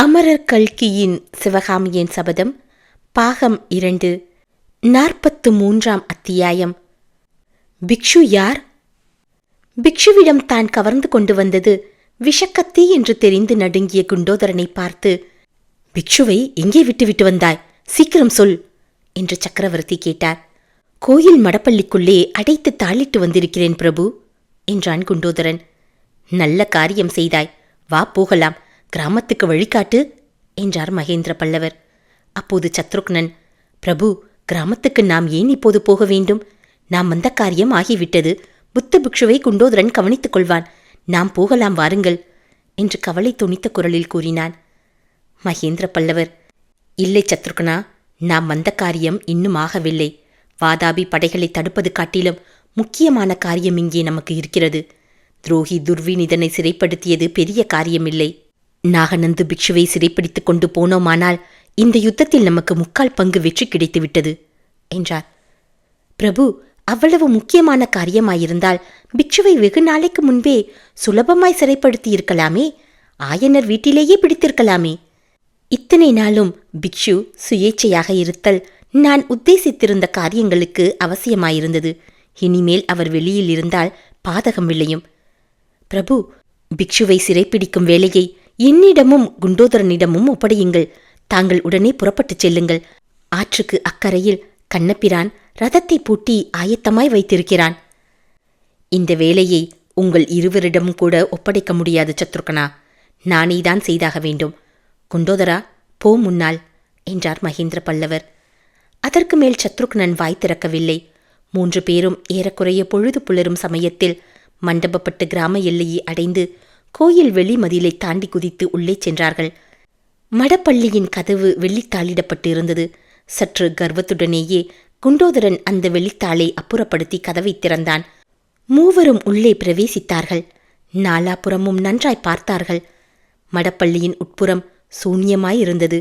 அமரர் கல்கியின் சிவகாமியின் சபதம் பாகம் 2 43ஆம் அத்தியாயம். பிக்ஷு யார்? பிக்ஷுவிடம் தான் கவர்ந்து கொண்டு வந்தது விஷக்கத்தி என்று தெரிந்து நடுங்கிய குண்டோதரனை பார்த்து, பிக்ஷுவை எங்கே விட்டுவிட்டு வந்தாய்? சீக்கிரம் சொல் என்று சக்கரவர்த்தி கேட்டார். கோயில் மடப்பள்ளிக்குள்ளே அடைத்து தாளிட்டு வந்திருக்கிறேன் பிரபு என்றான் குண்டோதரன். நல்ல காரியம் செய்தாய், வா போகலாம், கிராமத்துக்கு வழிகாட்டு என்றார் மகேந்திர பல்லவர். அப்போது சத்ருக்னன், பிரபு, கிராமத்துக்கு நாம் ஏன் இப்போது போக வேண்டும்? நாம் வந்த காரியம் ஆகிவிட்டது. புத்த பிக்ஷுவை குண்டோதரன் கவனித்துக் கொள்வான். நாம் போகலாம், வாருங்கள் என்று கவலை துணித்த குரலில் கூறினான். மகேந்திர பல்லவர், இல்லை சத்ருக்னா, நாம் வந்த காரியம் இன்னும் ஆகவில்லை. வாதாபி படைகளை தடுப்பது காட்டிலும் முக்கியமான காரியம் இங்கே நமக்கு இருக்கிறது. துரோகி துர்வினிதனை சிறைப்படுத்தியது பெரிய காரியமில்லை. நாகநந்து பிக்ஷுவை சிறைப்பிடித்துக் கொண்டு போனோமானால் இந்த யுத்தத்தில் நமக்கு 3/4 பங்கு வெற்றி கிடைத்துவிட்டது என்றார். பிரபு, அவ்வளவு முக்கியமான காரியமாயிருந்தால் பிக்ஷுவை வெகு நாளைக்கு முன்பே சுலபமாய் சிறைப்படுத்தியிருக்கலாமே. ஆயனர் வீட்டிலேயே பிடித்திருக்கலாமே. இத்தனை நாளும் பிக்ஷு சுயேச்சையாக இருத்தல் நான் உத்தேசித்திருந்த காரியங்களுக்கு அவசியமாயிருந்தது. இனிமேல் அவர் வெளியில் இருந்தால் பாதகம் விளையும். பிரபு, பிக்ஷுவை சிறைப்பிடிக்கும் வேலையை என்னிடமும் குண்டோதரனிடமும் ஒப்படையுங்கள். தாங்கள் உடனே புறப்பட்டுச் செல்லுங்கள். ஆற்றுக்கு அக்கறையில் கண்ணபிரான் ரதத்தை பூட்டி ஆயத்தமாய் வைத்திருக்கிறான். இந்த வேலையை உங்கள் இருவரிடமும் கூட ஒப்படைக்க முடியாது சத்ருகனா. நானேதான் செய்தாக வேண்டும். குண்டோதரா, போ முன்னால் என்றார் மகேந்திர பல்லவர். அதற்கு மேல் சத்ருக்னன் வாய் திறக்கவில்லை. 3 பேரும் ஏறக்குறைய பொழுது புலரும் சமயத்தில் மண்டபப்பட்டு கிராம எல்லையை அடைந்து கோயில் வெளிமதிலை தாண்டி குதித்து உள்ளே சென்றார்கள். மடப்பள்ளியின் கதவு வெள்ளித்தாளிடப்பட்டு இருந்தது. சற்று கர்வத்துடனேயே குண்டோதரன் அந்த வெள்ளித்தாளை அப்புறப்படுத்தி கதவை திறந்தான். மூவரும் உள்ளே பிரவேசித்தார்கள். நாலாபுறமும் நன்றாய் பார்த்தார்கள். மடப்பள்ளியின் உட்புறம் சூன்யமாயிருந்தது.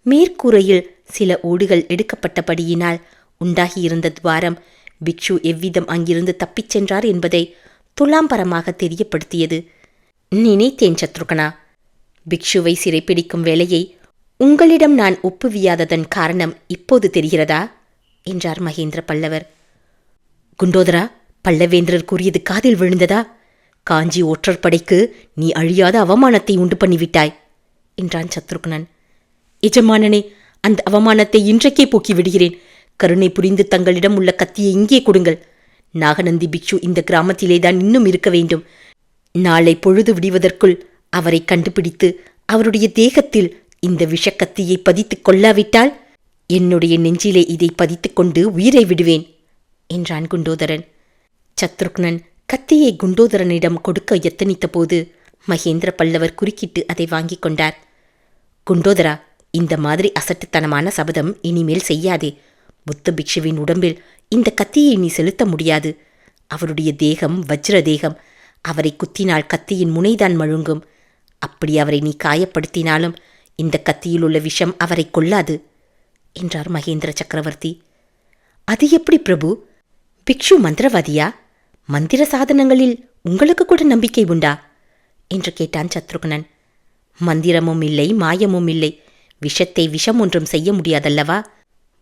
மேற்கூரையில் சில ஓடுகள் எடுக்கப்பட்டபடியினால் உண்டாகியிருந்த துவாரம் பிக்ஷு எவ்விதம் அங்கிருந்து தப்பிச் சென்றார் என்பதை துலாம்பரமாக தெரியப்படுத்தியது. நினைத்தேன் சத்ருகனா, பிக்ஷுவை சிறைப்பிடிக்கும் வேலையை உங்களிடம் நான் ஒப்புவியாததன் காரணம் இப்போது தெரிகிறதா என்றார் மகேந்திர பல்லவர். குண்டோதரா, பல்லவேந்திரர் கூறியது காதில் விழுந்ததா? காஞ்சி ஒற்றர் படைக்கு நீ அழியாத அவமானத்தை உண்டு பண்ணிவிட்டாய் என்றான் சத்ருக்னன். எஜமானனே, அந்த அவமானத்தை இன்றைக்கே போக்கி விடுகிறேன். கருணை புரிந்து தங்களிடம் உள்ள கத்தியை இங்கே கொடுங்கள். நாகநந்தி பிக்ஷு இந்த கிராமத்திலேதான் இன்னும் இருக்க வேண்டும். நாளை பொழுது விடுவதற்குள் அவரை கண்டுபிடித்து அவருடைய தேகத்தில் இந்த விஷக்கத்தியை பதித்துக் கொள்ளாவிட்டால் என்னுடைய நெஞ்சிலே இதை பதித்துக் கொண்டு உயிரை விடுவேன் என்றான் குண்டோதரன். சத்ருக்னன் கத்தியை குண்டோதரனிடம் கொடுக்க எத்தனித்த போது மகேந்திர பல்லவர் குறுக்கிட்டு அதை வாங்கிக் கொண்டார். குண்டோதரா, இந்த மாதிரி அசட்டுத்தனமான சபதம் இனிமேல் செய்யாதே. புத்த பிக்ஷுவின் உடம்பில் இந்த கத்தியை நீ செலுத்த முடியாது. அவருடைய தேகம் வஜ்ர தேகம். அவரை குத்தினால் கத்தியின் முனைதான் மழுங்கும். அப்படி அவரை நீ காயப்படுத்தினாலும் இந்த கத்தியில் உள்ள விஷம் அவரை கொல்லாது என்றார் மகேந்திர சக்கரவர்த்தி. அது எப்படி பிரபு? பிக்ஷு மந்திரவாதியா? மந்திர சாதனங்களில் உங்களுக்கு கூட நம்பிக்கை உண்டா என்று கேட்டான் சத்ருகனன். மந்திரமும் இல்லை, மாயமும் இல்லை. விஷத்தை விஷம் ஒன்றும் செய்ய முடியாதல்லவா?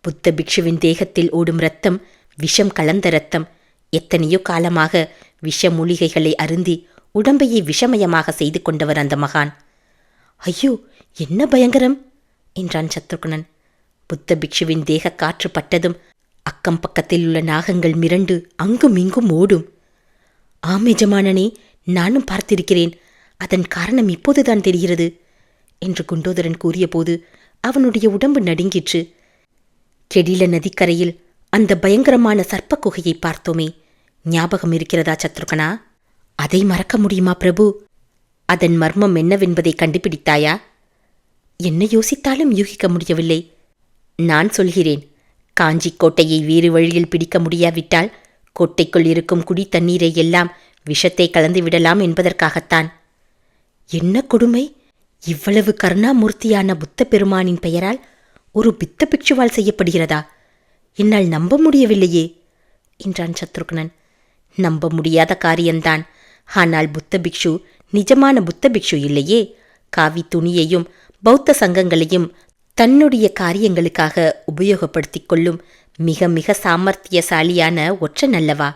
புத்த பிக்ஷுவின் தேகத்தில் ஓடும் இரத்தம் விஷம் கலந்த இரத்தம். எத்தனையோ காலமாக விஷ மூலிகைகளை அருந்தி உடம்பையே விஷமயமாக செய்து கொண்டவர் அந்த மகான். ஐயோ, என்ன பயங்கரம் என்றான் சத்ருகனன். புத்த பிக்ஷுவின் தேக காற்று பட்டதும் அக்கம் பக்கத்தில் உள்ள நாகங்கள் மிரண்டு அங்கும் இங்கும் ஓடும். ஆம் எஜமானனே, நானும் பார்த்திருக்கிறேன். அதன் காரணம் இப்போதுதான் தெரிகிறது என்று குண்டோதரன் கூறியபோது அவனுடைய உடம்பு நடுங்கிற்று. கெடில நதிக்கரையில் அந்த பயங்கரமான சர்ப்ப குகையை பார்த்தோமே, ஞாபகம் இருக்கிறதா சத்ருகனா? அதை மறக்க முடியுமா பிரபு? அதன் மர்மம் என்னவென்பதை கண்டுபிடித்தாயா? என்ன யோசித்தாலும் யூகிக்க முடியவில்லை. நான் சொல்கிறேன், காஞ்சி கோட்டையை வேறு வழியில் பிடிக்க முடியாவிட்டால் கோட்டைக்குள் இருக்கும் குடி தண்ணீரை எல்லாம் விஷத்தை கலந்து விடலாம் என்பதற்காகத்தான். என்ன கொடுமை! இவ்வளவு கருணாமூர்த்தியான புத்த பெருமானின் பெயரால் ஒரு பித்த பிக்ஷுவால் செய்யப்படுகிறதா? என்னால் நம்ப முடியவில்லையே என்றான் சத்ருகனன். நம்ப முடியாத காரியம்தான். ஆனால் புத்த பிக்ஷு நிஜமான புத்த பிக்ஷு இல்லையே. காவி துணியையும் பௌத்த சங்கங்களையும் தன்னுடைய காரியங்களுக்காக உபயோகப்படுத்திக் கொள்ளும் மிக மிக சாமர்த்தியசாலியான ஒற்றன் அல்லவா?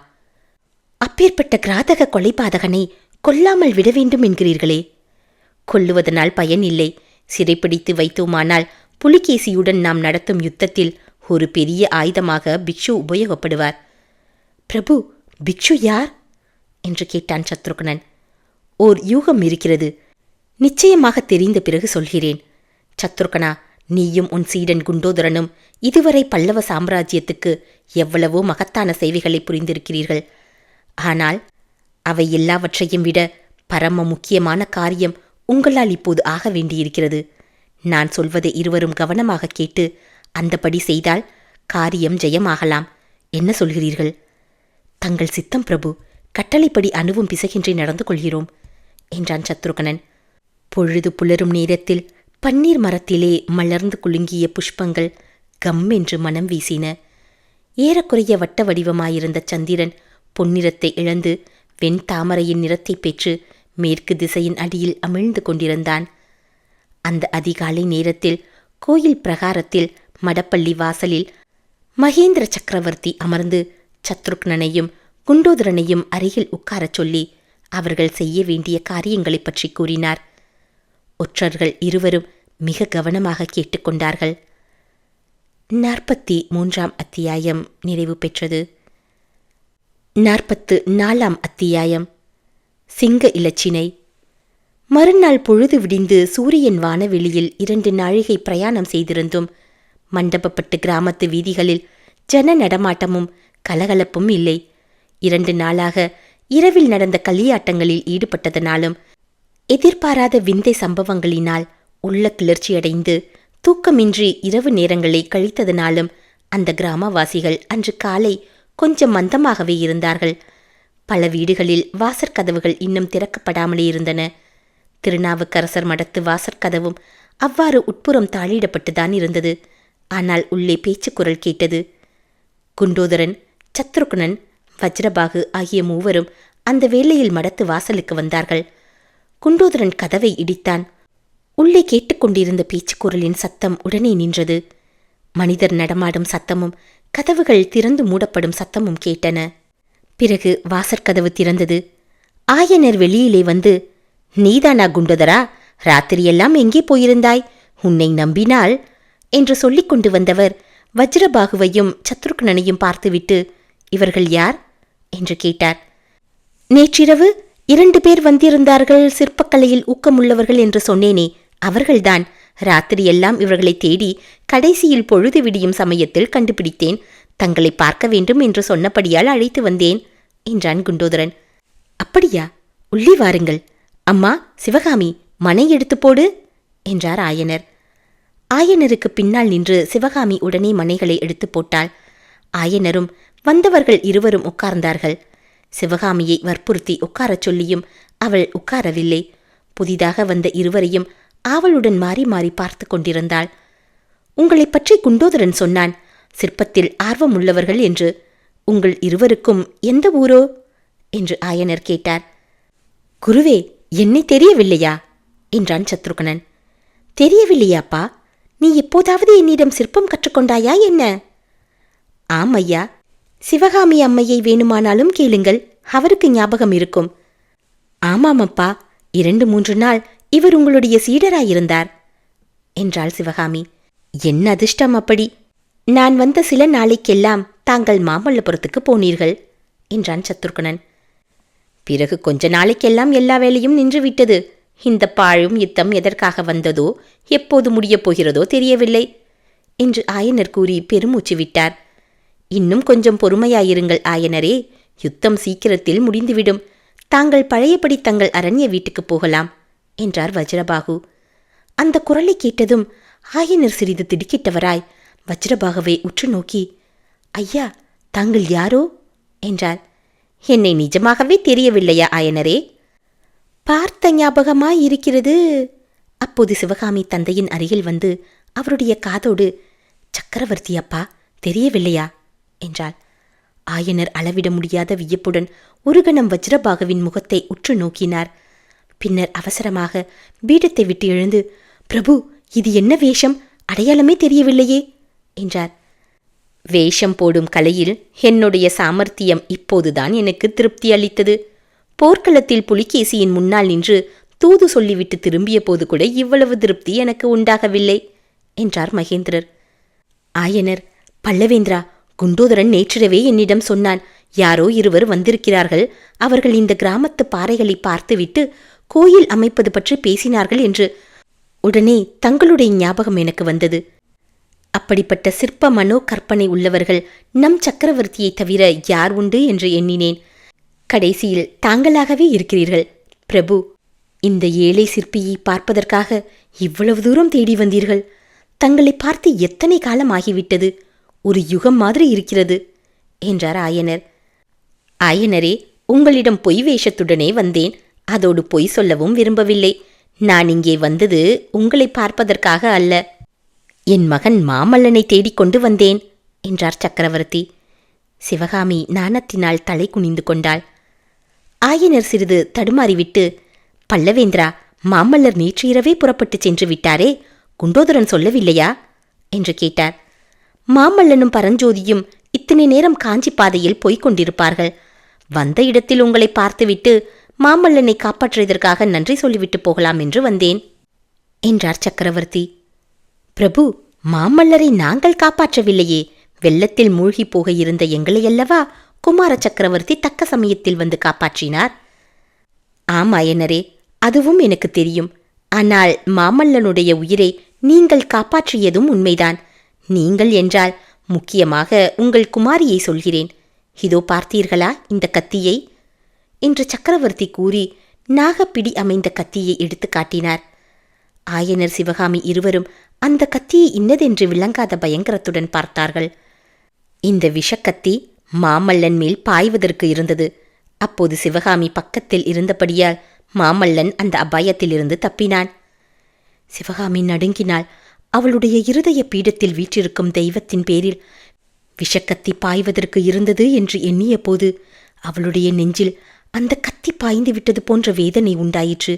அப்பேற்பட்ட கிராதக கொலைபாதகனை கொல்லாமல் விட வேண்டும் என்கிறீர்களே? கொல்லுவதனால் பயன் இல்லை. சிறைப்பிடித்து வைத்தோமானால் புலிகேசியுடன் நாம் நடத்தும் யுத்தத்தில் ஒரு பெரிய ஆயுதமாக பிக்ஷு உபயோகப்படுவார். பிரபு, பிக்ஷு யார் என்று கேட்டான் சத்ருக்னன். ஓர் யூகம் இருக்கிறது. நிச்சயமாக தெரிந்த பிறகு சொல்கிறேன். சத்ருகனா, நீயும் உன் சீடன் குண்டோதரனும் இதுவரை பல்லவ சாம்ராஜ்யத்துக்கு எவ்வளவோ மகத்தான சேவைகளை புரிந்திருக்கிறீர்கள். ஆனால் அவை எல்லாவற்றையும் விட பரம முக்கியமான காரியம் உங்களால் இப்போது ஆக வேண்டியிருக்கிறது. நான் சொல்வதை இருவரும் கவனமாக கேட்டு அந்தபடி செய்தால் காரியம் ஜெயமாகலாம். என்ன சொல்கிறீர்கள்? தங்கள் சித்தம் பிரபு. கட்டளைப்படி அணுவும் பிசகின்றி நடந்து கொள்கிறோம் என்றான் சத்ருகனன். பொழுது புலரும் நேரத்தில் பன்னீர் மரத்திலே மலர்ந்து குலுங்கிய புஷ்பங்கள் கம் என்று மனம் வீசின. ஏறக்குறைய வட்ட வடிவமாயிருந்த சந்திரன் பொன்னிறத்தை இழந்து வெண்தாமரையின் நிறத்தை பெற்று மேற்கு திசையின் அடியில் அமிழ்ந்து கொண்டிருந்தான். அந்த அதிகாலை நேரத்தில் கோயில் பிரகாரத்தில் மடப்பள்ளி வாசலில் மகேந்திர சக்கரவர்த்தி அமர்ந்து சத்ருக்னனையும் குண்டோதரனையும் அருகில் உட்காரச் சொல்லி அவர்கள் செய்ய வேண்டிய காரியங்களைப் பற்றி கூறினார். ஒற்றர்கள் இருவரும் மிக கவனமாக கேட்டுக்கொண்டார்கள். 43ஆம் அத்தியாயம் நிறைவு பெற்றது. 44ஆம் அத்தியாயம் சிங்க இலச்சினை. மறுநாள் பொழுது விடிந்து சூரியன் வானவெளியில் 2 நாழிகை பிரயாணம் செய்திருந்தும் மண்டபப்பட்டு கிராமத்து வீதிகளில் ஜன நடமாட்டமும் கலகலப்பும் இல்லை. 2 நாளாக இரவில் நடந்த களியாட்டங்களில் ஈடுபட்டதனாலும் எதிர்பாராத விந்தை சம்பவங்களினால் உள்ள கிளர்ச்சியடைந்து தூக்கமின்றி இரவு நேரங்களை கழித்ததனாலும் அந்த கிராமவாசிகள் அன்று காலை கொஞ்சம் மந்தமாகவே இருந்தார்கள். பல வீடுகளில் வாசற்கதவுகள் இன்னும் திறக்கப்படாமலே இருந்தன. திருநாவுக்கரசர் மடத்து வாசற்கதவும் அவ்வாறு உட்புறம் தாளிடப்பட்டுதான் இருந்தது. ஆனால் உள்ளே பேச்சுக்குரல் கேட்டது. குண்டோதரன், சத்ருக்னன், வஜ்ரபாகு ஆகிய மூவரும் அந்த வேளையில் மடத்து வாசலுக்கு வந்தார்கள். குண்டோதரன் கதவை இடித்தான். உள்ளே கேட்டுக்கொண்டிருந்த பேச்சுக்குரலின் சத்தம் உடனே நின்றது. மனிதர் நடமாடும் சத்தமும் கதவுகள் திறந்து மூடப்படும் சத்தமும் கேட்டன. பிறகு வாசற்கதவு திறந்தது. ஆயனர் வெளியிலே வந்து, நீதானா குண்டோதரா? ராத்திரியெல்லாம் எங்கே போயிருந்தாய்? உன்னை நம்பினால் என்று சொல்லிக் கொண்டு வந்தவர் வஜ்ரபாகுவையும் சத்ருக்னனையும் பார்த்துவிட்டு, இவர்கள் யார் என்று கேட்டார். நேற்றிரவு 2 பேர் வந்திருந்தார்கள், சிற்பக்கலையில் ஊக்கமுள்ளவர்கள் என்று சொன்னேனே, அவர்கள்தான். ராத்திரியெல்லாம் இவர்களை தேடி கடைசியில் பொழுது விடியும் சமயத்தில் கண்டுபிடித்தேன். தங்களை பார்க்க வேண்டும் என்று சொன்னபடியால் அழைத்து வந்தேன் என்றான் குண்டோதரன். அப்படியா? உள்ளே வாருங்கள். அம்மா சிவகாமி, மனை எடுத்து போடு என்றார் ஆயனர். ஆயனருக்கு பின்னால் நின்று சிவகாமி உடனே மனைகளை எடுத்து போட்டாள். ஆயனரும் வந்தவர்கள் இருவரும் உட்கார்ந்தார்கள். சிவகாமியை வற்புறுத்தி உட்காரச் சொல்லியும் அவள் உட்காரவில்லை. புதிதாக வந்த இருவரையும் ஆவலுடன் மாறி மாறி பார்த்து கொண்டிருந்தாள். உங்களை பற்றி குண்டோதரன் சொன்னான், சிற்பத்தில் ஆர்வமுள்ளவர்கள் என்று. உங்கள் இருவருக்கும் எந்த ஊரோ என்று ஆயனர் கேட்டார். குருவே, என்னை தெரியவில்லையா என்றான் சத்ருகனன். தெரியவில்லையாப்பா? நீ எப்போதாவது என்னிடம் சிற்பம் கற்றுக்கொண்டாயா என்ன? ஆம் ஐயா. சிவகாமி அம்மையை வேணுமானாலும் கேளுங்கள், அவருக்கு ஞாபகம் இருக்கும். ஆமாமப்பா, 2-3 நாள் இவர் உங்களுடைய சீடராயிருந்தார் என்றாள் சிவகாமி. என்ன அதிர்ஷ்டம் அப்படி! நான் வந்த சில நாளைக்கெல்லாம் தாங்கள் மாமல்லபுரத்துக்கு போனீர்கள் என்றான் சத்ருகனன். பிறகு கொஞ்ச நாளைக்கெல்லாம் எல்லா வேலையும் நின்றுவிட்டது. இந்த பாழும் யுத்தம் எதற்காக வந்ததோ, எப்போது முடியப் போகிறதோ தெரியவில்லை என்று ஆயனர் கூறி பெருமூச்சு விட்டார். இன்னும் கொஞ்சம் பொறுமையாயிருங்கள் ஆயனரே, யுத்தம் சீக்கிரத்தில் முடிந்துவிடும். தாங்கள் பழையபடி தங்கள் அரண்ய வீட்டுக்கு போகலாம் என்றார் வஜ்ரபாகு. அந்த குரலை கேட்டதும் ஆயனர் சிறிது திடுக்கிட்டவராய் வஜ்ரபாகுவை உற்று நோக்கி, ஐயா, தாங்கள் யாரோ என்றார். என்னை நிஜமாகவே தெரியவில்லையா ஆயனரே? பார்த்த ஞாபகமாயிருக்கிறது. அப்போது சிவகாமி தந்தையின் அருகில் வந்து அவருடைய காதோடு, சக்கரவர்த்தி அப்பா, தெரியவில்லையா என்றாள். ஆயனர் அளவிட முடியாத வியப்புடன் ஒரு கணம் வஜ்ரபாகுவின் முகத்தை உற்று நோக்கினார். பின்னர் அவசரமாக பீடத்தை விட்டு எழுந்து, பிரபு, இது என்ன வேஷம்? அடையாளமே தெரியவில்லையே என்றார். வேஷம் போடும் கலையில் என்னுடைய சாமர்த்தியம் இப்போதுதான் எனக்கு திருப்தி அளித்தது. போர்க்களத்தில் புலிகேசியின் முன்னால் நின்று தூது சொல்லிவிட்டு திரும்பிய போது கூட இவ்வளவு திருப்தி எனக்கு உண்டாகவில்லை என்றார் மகேந்திரர். ஆயனர், பல்லவேந்திரா, குண்டோதரன் நேற்றிரவே என்னிடம் சொன்னான். யாரோ இருவர் வந்திருக்கிறார்கள். அவர்கள் இந்த கிராமத்து பாறைகளை பார்த்துவிட்டு கோயில் அமைப்பது பற்றி பேசினார்கள் என்று. உடனே தங்களுடைய ஞாபகம் எனக்கு வந்தது. அப்படிப்பட்ட சிற்ப மனோ கற்பனை உள்ளவர்கள் நம் சக்கரவர்த்தியை தவிர யார் உண்டு என்று எண்ணினேன். கடைசியில் தாங்களாகவே இருக்கிறீர்கள். பிரபு, இந்த ஏழை சிற்பியை பார்ப்பதற்காக இவ்வளவு தூரம் தேடி வந்தீர்கள். தங்களை பார்த்து எத்தனை காலம் ஆகிவிட்டது? ஒரு யுகம் மாதிரி இருக்கிறது என்றார் ஆயனர். ஆயனரே, உங்களிடம் பொய் வேஷத்துடனே வந்தேன். அதோடு பொய் சொல்லவும் விரும்பவில்லை. நான் இங்கே வந்தது உங்களை பார்ப்பதற்காக அல்ல. என் மகன் மாமல்லனை தேடிக்கொண்டு வந்தேன் என்றார் சக்கரவர்த்தி. சிவகாமி நாணத்தினால் தலை குனிந்து கொண்டாள். ஆயனர் சிறிது தடுமாறிவிட்டு, பல்லவேந்திரா, மாமல்லர் நேற்று இரவே புறப்பட்டு சென்று விட்டாரே, குண்டோதரன் சொல்லவில்லையா என்று கேட்டார். மாமல்லனும் பரஞ்சோதியும் இத்தனை நேரம் காஞ்சி பாதையில் போய்க் கொண்டிருப்பார்கள். வந்த இடத்தில் உங்களை பார்த்துவிட்டு மாமல்லனை காப்பாற்றியதற்காக நன்றி சொல்லிவிட்டு போகலாம் என்று வந்தேன் என்றார் சக்கரவர்த்தி. பிரபு, மாமல்லரை நாங்கள் காப்பாற்றவில்லையே. வெள்ளத்தில் மூழ்கி போக இருந்த எங்களையல்லவா குமார சக்கரவர்த்தி தக்க சமயத்தில் வந்து காப்பாற்றினார். ஆமாயனரே, அதுவும் எனக்கு தெரியும். ஆனால் மாமல்லனுடைய உயிரை நீங்கள் காப்பாற்றியதும் உண்மைதான். நீங்கள் என்றால் முக்கியமாக உங்கள் குமாரியை சொல்கிறேன். இதோ பார்த்தீர்களா இந்த கத்தியை என்று சக்கரவர்த்தி கூறி நாகப்பிடி அமைந்த கத்தியை எடுத்து காட்டினார். ஆயனர் சிவகாமி இருவரும் அந்த கத்தியை இன்னதென்று விளங்காத பயங்கரத்துடன் பார்த்தார்கள். இந்த விஷக்கத்தி மாமல்லன் மேல் பாய்வதற்கு இருந்தது. அப்போது சிவகாமி பக்கத்தில் இருந்தபடியால் மாமல்லன் அந்த அபாயத்திலிருந்து தப்பினான். சிவகாமி நடுங்கினாள். அவளுடைய இருதய பீடத்தில் வீற்றிருக்கும் தெய்வத்தின் பேரில் விஷக்கத்தி பாய்வதற்கு இருந்தது என்று எண்ணிய போது அவளுடைய நெஞ்சில் அந்த கத்தி பாய்ந்து விட்டது போன்ற வேதனை உண்டாயிற்று.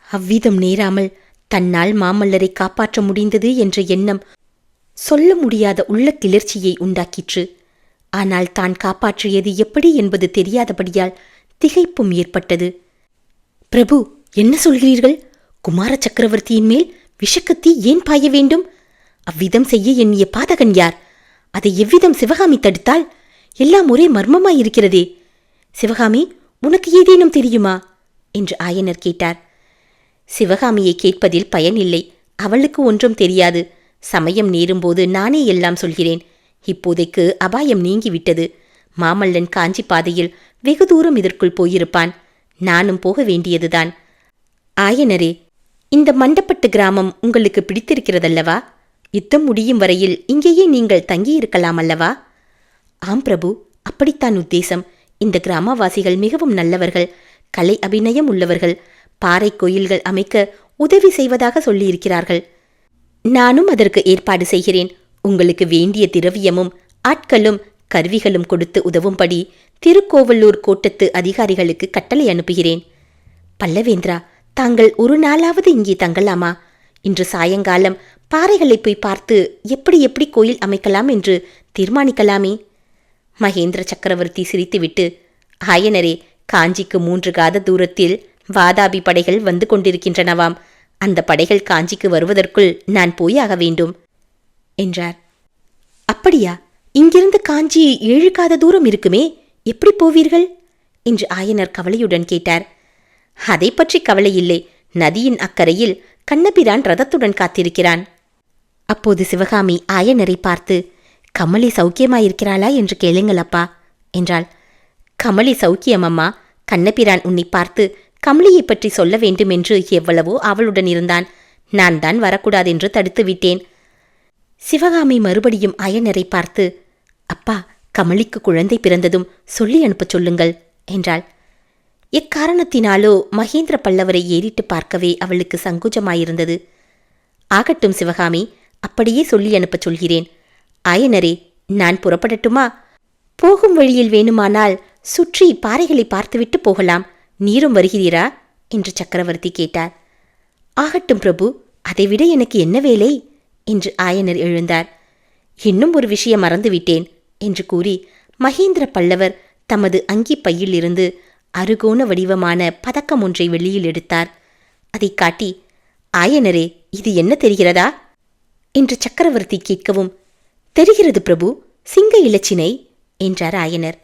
அவ்விதம் நேராமல் தன்னால் மாமல்லரை காப்பாற்ற முடிந்தது என்ற எண்ணம் சொல்ல முடியாத உள்ள கிளர்ச்சியை உண்டாக்கிற்று. ஆனால் தான் காப்பாற்றியது எப்படி என்பது தெரியாதபடியால் திகைப்பும் ஏற்பட்டது. பிரபு, என்ன சொல்கிறீர்கள்? குமார சக்கரவர்த்தியின் மேல் விஷக்கத்தி ஏன் பாய வேண்டும்? அவ்விதம் செய்ய எண்ணிய பாதகன் யார்? அதை எவ்விதம் சிவகாமி தடுத்தால்? எல்லாம் ஒரே மர்மமாயிருக்கிறதே. சிவகாமி, உனக்கு ஏதேனும் தெரியுமா என்று ஆயனர் கேட்டார். சிவகாமியை கேட்பதில் பயன் இல்லை. அவளுக்கு ஒன்றும் தெரியாது. சமயம் நேரும்போது நானே எல்லாம் சொல்கிறேன். இப்போதைக்கு அபாயம் நீங்கிவிட்டது. மாமல்லன் காஞ்சி பாதையில் வெகு தூரம் இதற்குள் போயிருப்பான். நானும் போக வேண்டியதுதான். ஆயனரே, இந்த மண்டப்பட்டு கிராமம் உங்களுக்கு பிடித்திருக்கிறதல்லவா? யுத்தம் முடியும் வரையில் இங்கேயே நீங்கள் தங்கியிருக்கலாம் அல்லவா? ஆம் பிரபு, அப்படித்தான் உத்தேசம். இந்த கிராமவாசிகள் மிகவும் நல்லவர்கள், கலை அபிநயம் உள்ளவர்கள். பாறை கோயில்கள் அமைக்க உதவி செய்வதாக சொல்லியிருக்கிறார்கள். நானும் அதற்கு ஏற்பாடு செய்கிறேன். உங்களுக்கு வேண்டிய திரவியமும் ஆட்களும் கருவிகளும் கொடுத்து உதவும்படி திருக்கோவலூர் கோட்டத்து அதிகாரிகளுக்கு கட்டளை அனுப்புகிறேன். பல்லவேந்திரா, தாங்கள் ஒரு நாளாவது இங்கே தங்கலாமா? இன்று சாயங்காலம் பாறைகளை போய் பார்த்து எப்படி எப்படி கோயில் அமைக்கலாம் என்று தீர்மானிக்கலாமே. மகேந்திர சக்கரவர்த்தி சிரித்துவிட்டு, ஆயனரே, காஞ்சிக்கு 3 காத தூரத்தில் வாதாபி படைகள் வந்து கொண்டிருக்கின்றனவாம். அந்த படைகள் காஞ்சிக்கு வருவதற்குள் நான் போய் ஆக வேண்டும் என்றார். அப்படியா? இங்கிருந்து காஞ்சி 7 காத தூரம் இருக்குமே, எப்படி போவீர்கள் என்று ஆயனர் கவலையுடன் கேட்டார். அதை பற்றி கவலை இல்லை. நதியின் அக்கறையில் கண்ணபிரான் ரதத்துடன் காத்திருக்கிறான். அப்போது சிவகாமி ஆயனரை பார்த்து, கமலி சௌக்கியமாயிருக்கிறாளா என்று கேளுங்கள் அப்பா என்றாள். கமலி சௌக்கியமம்மா. கண்ணபிரான் உன்னை பார்த்து கமலியை பற்றி சொல்ல வேண்டுமென்று எவ்வளவோ அவளுடன் இருந்தான். நான் தான் வரக்கூடாதென்று தடுத்து விட்டேன். சிவகாமி மறுபடியும் ஆயனரை பார்த்து, அப்பா, கமலிக்கு குழந்தை பிறந்ததும் சொல்லி அனுப்பச் சொல்லுங்கள் என்றாள். எக்காரணத்தினாலோ மகேந்திர பல்லவரை ஏறிட்டு பார்க்கவே அவளுக்கு சங்கோஜமாயிருந்தது. ஆகட்டும் சிவகாமி, அப்படியே சொல்லி அனுப்பச் சொல்கிறேன். ஆயனரே, நான் புறப்படட்டுமா? போகும் வழியில் வேணுமானால் சுற்றி பாறைகளை பார்த்துவிட்டு போகலாம். நீரும் வருகிறீரா என்று சக்கரவர்த்தி கேட்டார். ஆகட்டும் பிரபு, அதைவிட எனக்கு என்ன வேலை என்று ஆயனர் எழுந்தார். இன்னும் ஒரு விஷயம் மறந்துவிட்டேன் என்று கூறி மகேந்திர பல்லவர் தமது அங்கி பையிலிருந்து அறுகோண வடிவமான பதக்கம் ஒன்றை வெளியில் எடுத்தார். அதை காட்டி, ஆயனரே, இது என்ன தெரிகிறதா என்று சக்கரவர்த்தி கேட்கவும், தெரிகிறது பிரபு, சிங்க இலச்சினை என்றார் ஆயனர்.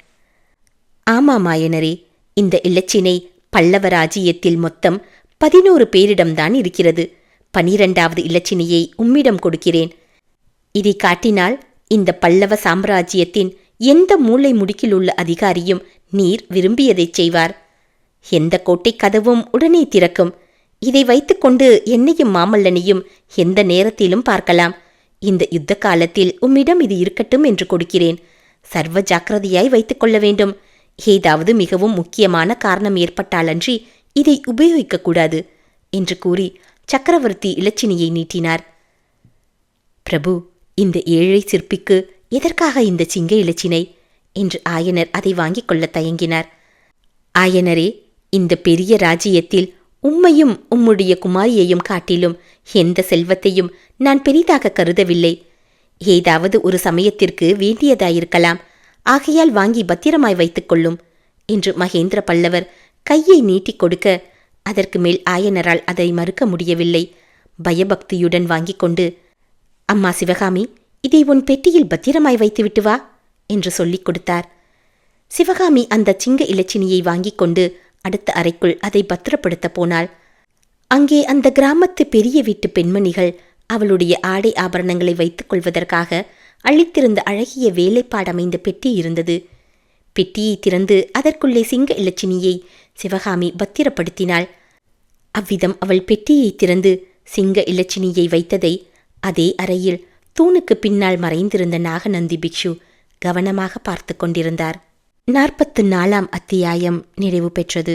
ஆமாம் ஆயனரே, இந்த இலச்சினை பல்லவ ராஜ்யத்தில் மொத்தம் 11 பேரிடம்தான் இருக்கிறது. 12வது இலச்சினையை உம்மிடம் கொடுக்கிறேன். இதை காட்டினால் இந்த பல்லவ சாம்ராஜ்யத்தின் எந்த மூலை முடுக்கில் உள்ள அதிகாரியும் நீர் விரும்பியதைச் செய்வார். எந்த கோட்டை கதவும் உடனே திறக்கும். இதை வைத்துக்கொண்டு என்னையும் மாமல்லனையும் எந்த நேரத்திலும் பார்க்கலாம். இந்த யுத்த காலத்தில் உம்மிடம் இது இருக்கட்டும் என்று கொடுக்கிறேன். சர்வ ஜாக்கிரதையாய் வைத்துக் கொள்ள வேண்டும். ஏதாவது மிகவும் முக்கியமான காரணம் ஏற்பட்டாலன்றி இதை உபயோகிக்கக்கூடாது என்று கூறி சக்கரவர்த்தி இலச்சினையை நீட்டினார். பிரபு, இந்த ஏழை சிற்பிக்கு எதற்காக இந்த சிங்க இலச்சினை என்று ஆயனர் அதை வாங்கிக் கொள்ள தயங்கினார். ஆயனரே, இந்த பெரிய ராஜ்யத்தில் உம்மையும் உம்முடைய குமாரியையும் காட்டிலும் எந்த செல்வத்தையும் நான் பெரிதாக கருதவில்லை. ஏதாவது ஒரு சமயத்திற்கு வேண்டியதாயிருக்கலாம். ஆகையால் வாங்கி பத்திரமாய் வைத்துக் கொள்ளும் என்று மகேந்திர பல்லவர் கையை நீட்டிக் கொடுக்க, அதற்கு மேல் ஆயனரால் அதை மறுக்க முடியவில்லை. பயபக்தியுடன் வாங்கிக் கொண்டு, அம்மா சிவகாமி, இதை உன் பெட்டியில் பத்திரமாய் வைத்துவிட்டு வா என்று சொல்லிக் கொடுத்தார். சிவகாமி அந்த சிங்க இலச்சினையை வாங்கிக் கொண்டு அடுத்த அறைக்குள் அதை பத்திரப்படுத்த போனாள். அங்கே அந்த கிராமத்து பெரிய வீட்டு பெண்மணிகள் அவளுடைய ஆடை ஆபரணங்களை வைத்துக் கொள்வதற்காக அளித்திருந்த அழகிய வேலைப்பாடமைந்த பெட்டி இருந்தது. பெட்டியை திறந்து அதற்குள்ளே சிங்க இலச்சினையை சிவகாமி பத்திரப்படுத்தினாள். அவ்விதம் அவள் பெட்டியை திறந்து சிங்க இலச்சினையை வைத்ததை அதே அறையில் தூணுக்கு பின்னால் மறைந்திருந்த நாகநந்தி பிக்ஷு கவனமாக பார்த்து கொண்டிருந்தார். 44ஆம் அத்தியாயம் நிறைவு பெற்றது.